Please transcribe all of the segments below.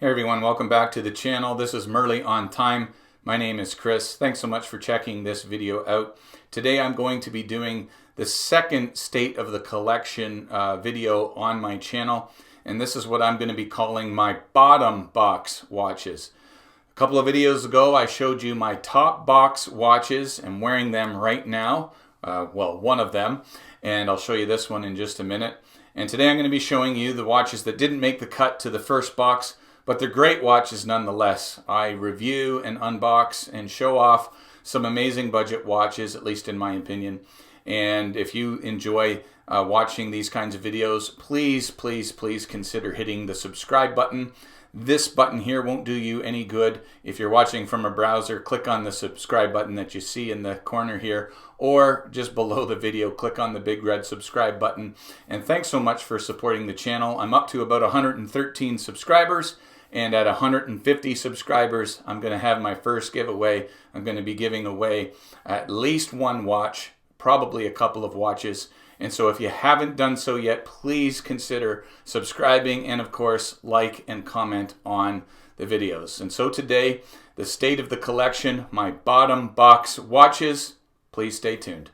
Hey everyone, welcome back to the channel. This is Merly on Time. My name is Chris. Thanks so much for checking this video out. Today I'm going to be doing the second state of the collection video on my channel, and this is what I'm going to be calling my bottom box watches. A couple of videos ago I showed you my top box watches. I'm wearing them right now, well, one of them, and I'll show you this one in just a minute. And today I'm going to be showing you the watches that didn't make the cut to the first box, but they're great watches nonetheless. I review and unbox and show off some amazing budget watches, at least in my opinion. And if you enjoy watching these kinds of videos, please consider hitting the subscribe button. This button here won't do you any good. If you're watching from a browser, click on the subscribe button that you see in the corner here, or just below the video, click on the big red subscribe button. And thanks so much for supporting the channel. I'm up to about 113 subscribers. And at 150 subscribers, I'm going to have my first giveaway. I'm going to be giving away at least one watch, probably a couple of watches. And so if you haven't done so yet, please consider subscribing and, of course, like and comment on the videos. And so today, the state of the collection, my bottom box watches. Please stay tuned.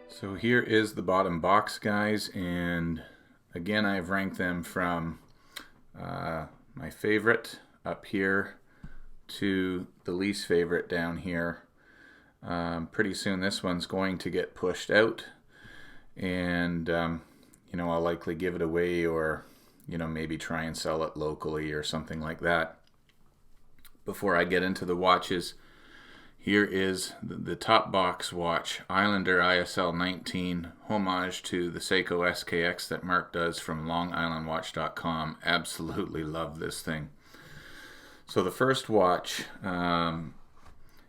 So here is the bottom box, guys, and again I've ranked them from my favorite up here to the least favorite down here. Pretty soon this one's going to get pushed out, and you know, I'll likely give it away, or you know, maybe try and sell it locally or something like that. Before I get into the watches, here is the top box watch, Islander ISL 19, homage to the Seiko SKX that Mark does from LongIslandWatch.com. Absolutely love this thing. So the first watch in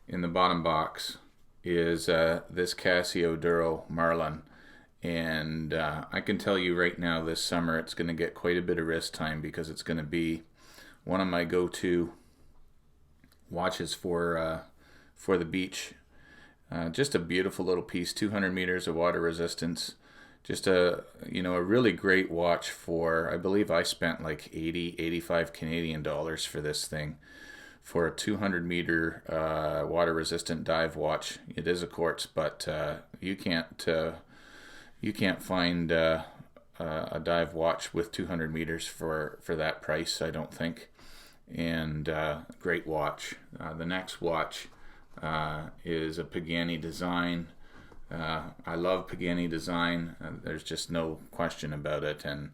the bottom box is this Casio Duro Marlin. And I can tell you right now, this summer it's going to get quite a bit of wrist time, because it's going to be one of my go-to watches for the beach. Just a beautiful little piece, 200 meters of water resistance. Just a really great watch for, I believe I spent like 85 Canadian dollars for this thing, for a 200 meter water resistant dive watch. It is a quartz, but you can't find a dive watch with 200 meters for that price, I don't think. And great watch. The next watch is a Pagani design. I love Pagani design. There's just no question about it. And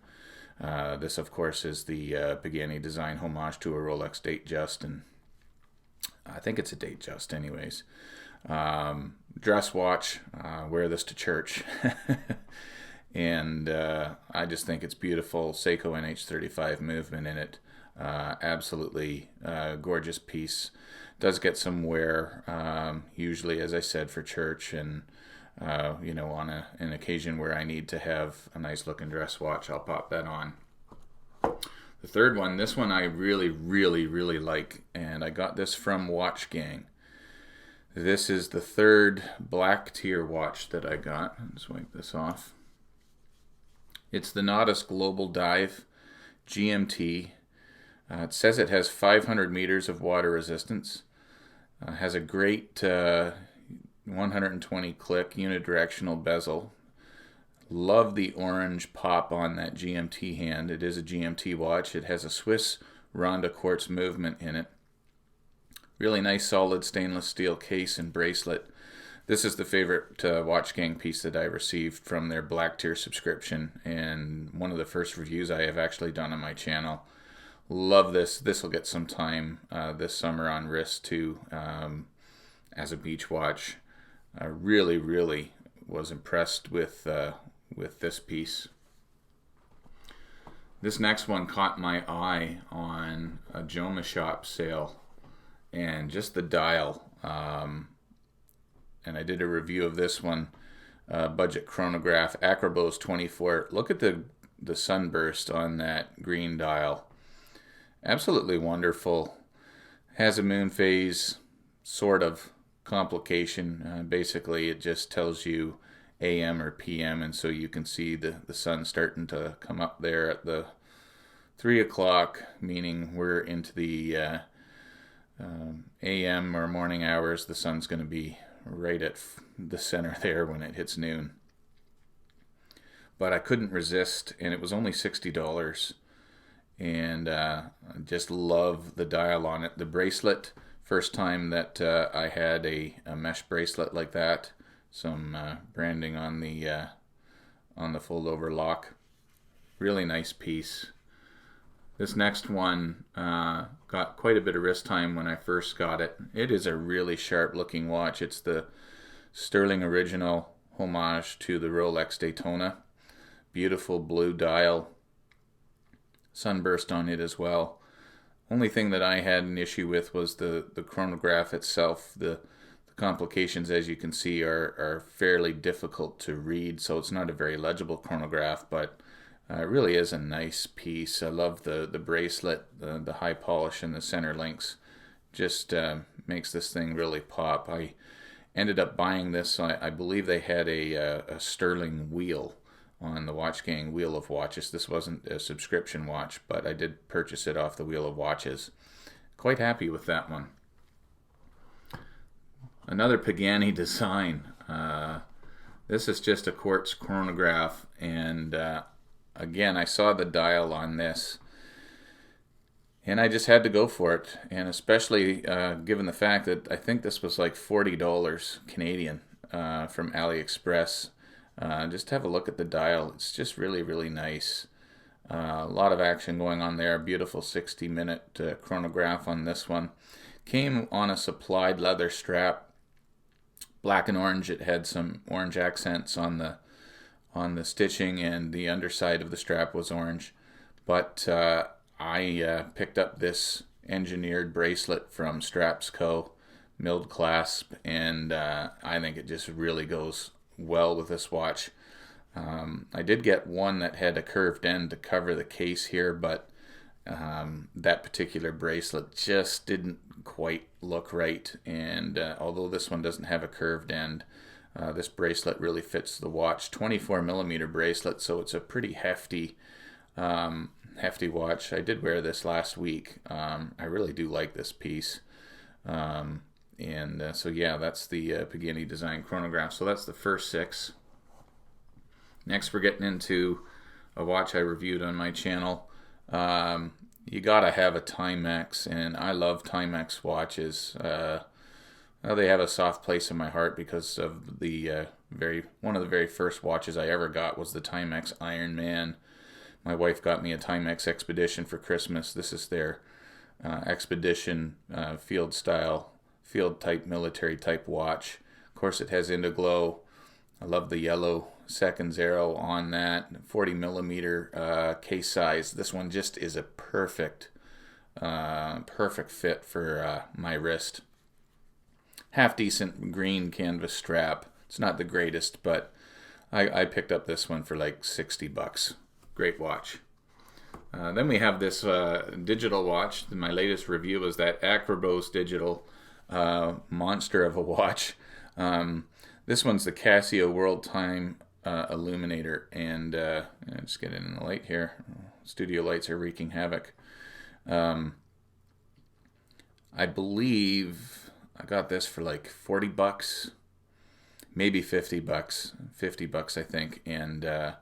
this, of course, is the Pagani design homage to a Rolex Datejust, and I think it's a Datejust, anyways. Dress watch. Wear this to church, and I just think it's beautiful. Seiko NH35 movement in it. Absolutely gorgeous piece. Does get some wear, usually, as I said, for church, and you know, on an occasion where I need to have a nice looking dress watch, I'll pop that on. The third one, this one I really like, and I got this from Watchgang. This is the third black tier watch that I got. Let's wipe this off. It's the Nautis Global Dive GMT. It says it has 500 meters of water resistance. Has a great 120 click unidirectional bezel. Love the orange pop on that GMT hand. It is a GMT watch. It has a Swiss Ronda quartz movement in it. Really nice solid stainless steel case and bracelet. This is the favorite Watchgang piece that I received from their black tier subscription, and one of the first reviews I have actually done on my channel. Love this. This will get some time this summer on wrist too, as a beach watch. I really was impressed with this piece. This next one caught my eye on a Joma Shop sale, and just the dial. And I did a review of this one budget chronograph, Akribos XXIV. Look at the sunburst on that green dial. Absolutely wonderful. Has a moon phase sort of complication. Basically, it just tells you AM or PM, and so you can see the sun starting to come up there at the 3 o'clock, meaning we're into the AM or morning hours. The sun's going to be right at the center there when it hits noon. But I couldn't resist, and it was only $60. And I just love the dial on it. The bracelet, first time that I had a mesh bracelet like that. Some branding on the fold over lock. Really nice piece. This next one got quite a bit of wrist time when I first got it. It is a really sharp looking watch. It's the Stuhrling original homage to the Rolex Daytona. Beautiful blue dial. Sunburst on it as well. Only thing that I had an issue with was the chronograph itself. The complications, as you can see, are fairly difficult to read, so it's not a very legible chronograph, but it really is a nice piece. I love the bracelet, the high polish and the center links. Just makes this thing really pop. I ended up buying this. I believe they had a Stuhrling wheel on the watchgang Wheel of Watches. This wasn't a subscription watch, but I did purchase it off the Wheel of Watches. Quite happy with that one. Another Pagani design. This is just a quartz chronograph, and again, I saw the dial on this, and I just had to go for it, and especially given the fact that I think this was like $40 Canadian from AliExpress. Just have a look at the dial. It's just really, really nice. A lot of action going on there. Beautiful 60-minute chronograph on this one. Came on a supplied leather strap. Black and orange. It had some orange accents on the stitching, and the underside of the strap was orange. But I picked up this engineered bracelet from Straps Co. Milled clasp, and I think it just really goes well with this watch. I did get one that had a curved end to cover the case here, but that particular bracelet just didn't quite look right, and although this one doesn't have a curved end, this bracelet really fits the watch. 24mm bracelet, so it's a pretty hefty watch. I did wear this last week. I really do like this piece. So yeah, that's the Pagani design chronograph. So that's the first 6. Next, we're getting into a watch I reviewed on my channel. You gotta have a Timex, and I love Timex watches. Well, they have a soft place in my heart because of the one of the very first watches I ever got was the Timex Iron Man. My wife got me a Timex Expedition for Christmas. This is their Expedition field type, military type watch. Of course, it has Indiglow. I love the yellow seconds arrow on that. 40mm case size. This one just is a perfect fit for my wrist. Half decent green canvas strap. It's not the greatest, but I picked up this one for like $60. Great watch. Then we have this digital watch. My latest review was that Akribos digital monster of a watch. This one's the Casio Worldtime Illuminator, and just get it in the light here. Studio lights are wreaking havoc. I believe I got this for like $40, maybe $50, $50 I think, and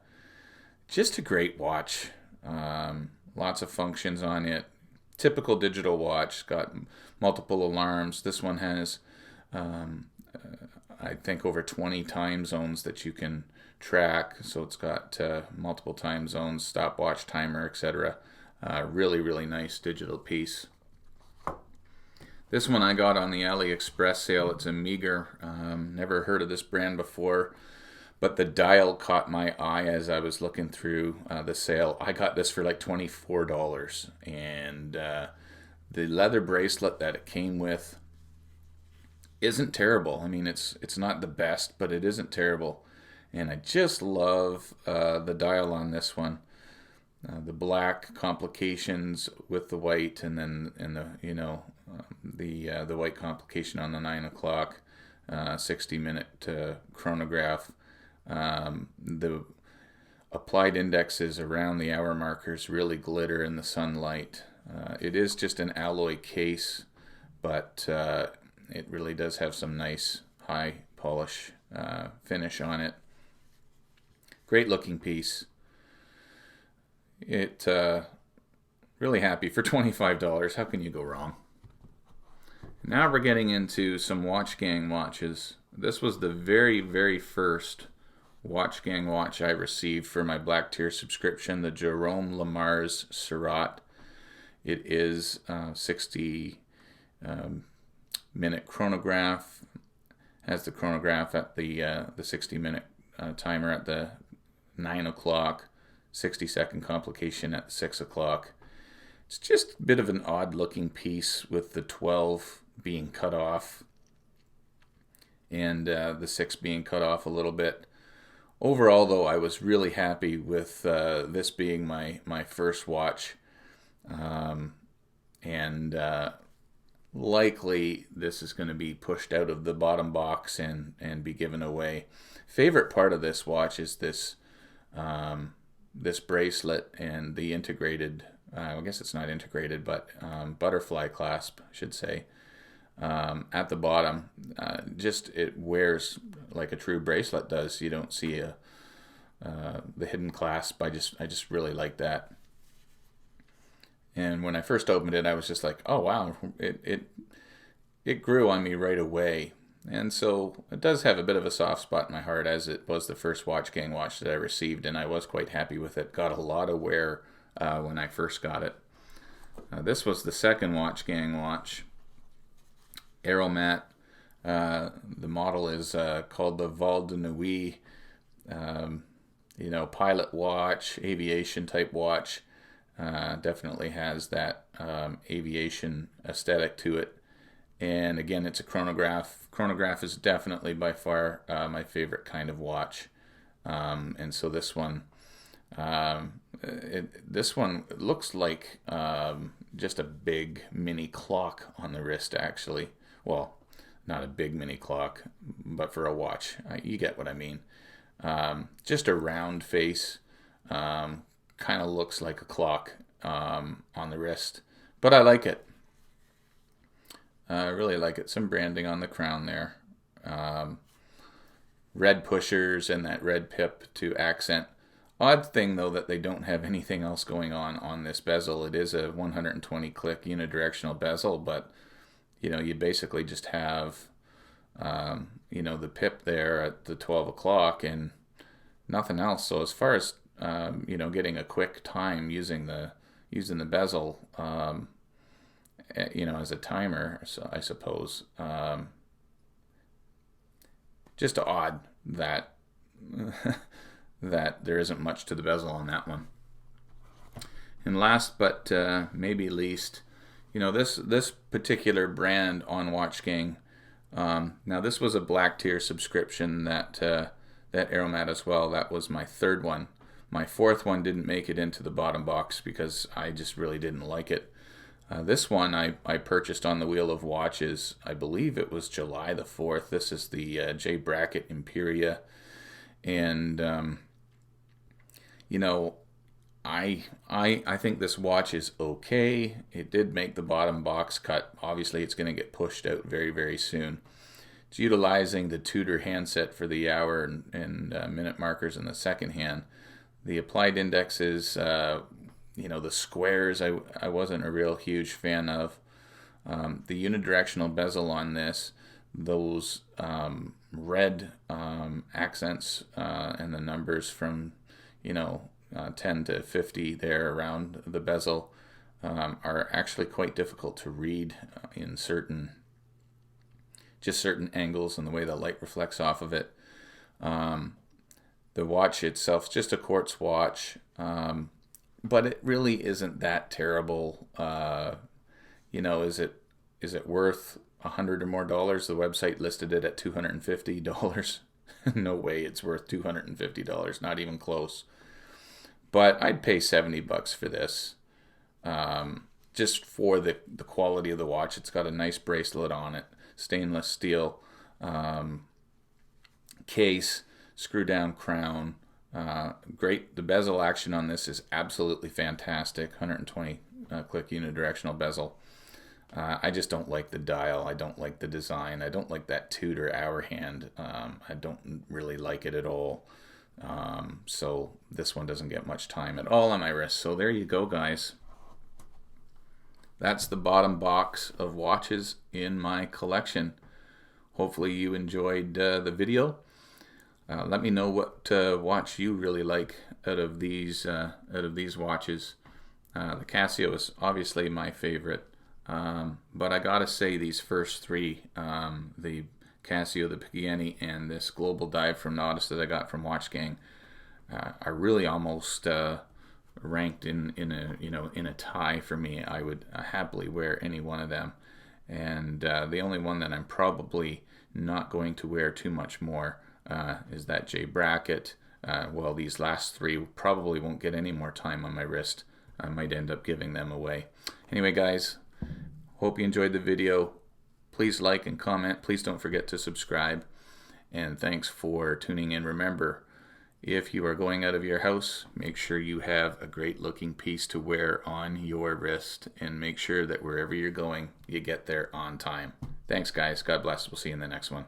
just a great watch. Lots of functions on it. Typical digital watch, got multiple alarms. This one has I think over 20 time zones that you can track, so it's got multiple time zones, stopwatch, timer, etc. Really, really nice digital piece. This one I got on the AliExpress sale. It's a Megir. Never heard of this brand before, but the dial caught my eye as I was looking through the sale. I got this for like $24, and the leather bracelet that it came with isn't terrible. I mean, it's not the best, but it isn't terrible. And I just love the dial on this one. The black complications with the white, and then the white complication on the 9 o'clock 60-minute chronograph. The applied indexes around the hour markers really glitter in the sunlight. It is just an alloy case, but it really does have some nice high polish finish on it. Great looking piece. It really happy for $25. How can you go wrong? Now we're getting into some watchgang watches. This was the very, very first watchgang watch I received for my Black Tier subscription, the Jerome Lemars Seurat. It is 60 minute chronograph. Has the chronograph at the 60-minute timer at the 9 o'clock, 60-second complication at 6 o'clock. It's just a bit of an odd looking piece with the 12 being cut off and the 6 being cut off a little bit. Overall, though, I was really happy with this being my first watch. Likely this is going to be pushed out of the bottom box and be given away. Favorite part of this watch is this this bracelet and the integrated, I guess it's not integrated, but butterfly clasp, I should say, at the bottom. Just it wears like a true bracelet does. You don't see the hidden clasp. I just really like that. And when I first opened it, I was just like, oh wow, it grew on me right away. And so it does have a bit of a soft spot in my heart, as it was the first watchgang watch that I received, and I was quite happy with it. Got a lot of wear when I first got it. This was the second watchgang watch, Aeromat. The model is called the Vol De Nuit. Pilot watch, aviation type watch. Definitely has that aviation aesthetic to it. And again, it's a chronograph. Chronograph is definitely by far my favorite kind of watch. And so this one, this one looks like just a big mini clock on the wrist, actually. Well, not a big mini clock, but for a watch, you get what I mean. Just a round face, kind of looks like a clock on the wrist, but I like it. I really like it. Some branding on the crown there. Red pushers and that red pip to accent. Odd thing though that they don't have anything else going on this bezel. It is a 120 click unidirectional bezel, but you basically just have the pip there at the 12 o'clock and nothing else. So as far as getting a quick time using the bezel, as a timer, so I suppose. Just odd that that there isn't much to the bezel on that one. And last but maybe least, this particular brand on watchgang. Now this was a Black Tier subscription that Aeromat as well. That was my third one. My fourth one didn't make it into the bottom box because I just really didn't like it. This one I purchased on the Wheel of Watches. I believe it was July the 4th. This is the Brackett Imperia. And, I think this watch is okay. It did make the bottom box cut. Obviously, it's going to get pushed out very, very soon. It's utilizing the Tudor handset for the hour and minute markers in the second hand. The applied indexes, the squares, I wasn't a real huge fan of. The unidirectional bezel on this, those red accents and the numbers from 10 to 50 there around the bezel are actually quite difficult to read in certain angles and the way the light reflects off of it. The watch itself is just a quartz watch, but it really isn't that terrible. Is it worth $100 or more? The website listed it at $250. No way it's worth $250, not even close. But I'd pay 70 bucks for this, just for the quality of the watch. It's got a nice bracelet on it, stainless steel case, screw down crown. Great. The bezel action on this is absolutely fantastic. 120 click unidirectional bezel. I just don't like the dial. I don't like the design. I don't like that Tudor hour hand. I don't really like it at all. So this one doesn't get much time at all on my wrist. So there you go, guys. That's the bottom box of watches in my collection. Hopefully you enjoyed the video. Let me know what watch you really like out of these watches. The Casio is obviously my favorite. But I gotta say, these first three, the Casio, the Pagani, and this Global Dive from Nautis that I got from Watchgang, are really almost ranked in a tie for me. I would happily wear any one of them, and the only one that I'm probably not going to wear too much more is that J Brackett. Well, these last three probably won't get any more time on my wrist. I might end up giving them away. Anyway, guys. Hope you enjoyed the video. Please like and comment. Please don't forget to subscribe. And thanks for tuning in. Remember, if you are going out of your house, make sure you have a great looking piece to wear on your wrist. And make sure that wherever you're going, you get there on time. Thanks, guys. God bless. We'll see you in the next one.